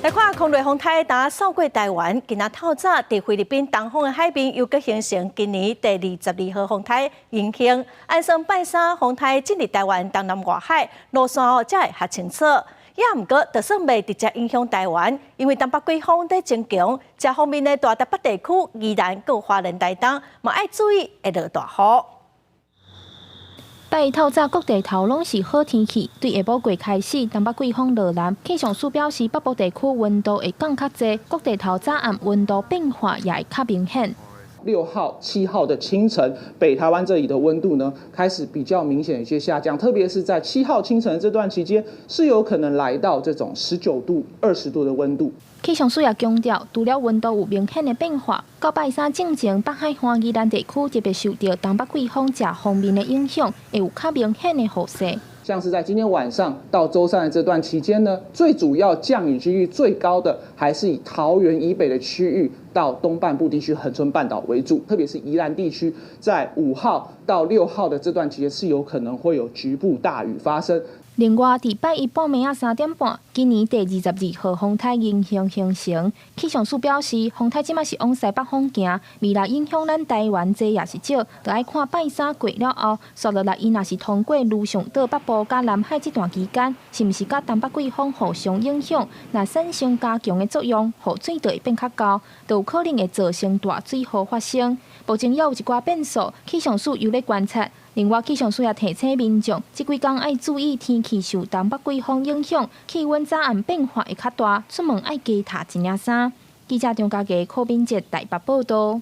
来看空雷风台打扫过台湾，今仔透早伫菲律宾东方的海边又搁形成今年第22号风台引擎。按算拜三风台进入台湾东南外海，路线才会较清楚。也毋过，就算未直接影响台湾，因为东北季风在增强，这方面的大台北地区依然有华人台东，嘛要注意会落大雨。拜一透早，各地头拢是好天气。对下晡过开始，东北季风落南，气象署表示，北部地区温度会降较济，各地头早暗温度变化也会较明显。6号、7号的清晨，北台湾这里的温度呢，开始比较明显有些下降，特别是在7号清晨这段期间，是有可能来到这种19度、20度的温度。气象署也强调，除了温度有明显的变化，到拜三进前，北海岸宜兰地区特别受到东北季风这方面的影响，会有较明显的雨势。像是在今天晚上到周三的这段期间呢，最主要降雨几率最高的还是以桃园以北的区域到东半部地区恒春半岛为主，特别是宜兰地区，在5号到6号的这段期间是有可能会有局部大雨发生。另外，伫拜一半暝3点半，今年第22号风台迎风形成。气象署表示，风台即马是往西北方行，未来影响咱台湾济也是少，就要看拜三过了后，续落来伊若是通过陆上到北部甲南海这段期间，是毋是甲东北季风互相影响？若产生加强的作用，雨水就会变较高，就有可能会造成大水祸发生。目前也有一寡变数，气象署又咧观察。另外，气象署也提醒民众，这几天要注意天气受东北季风影响，气温早暗变化会较大，出门要加套一领衫。记者张家佳、柯敏哲台北报道。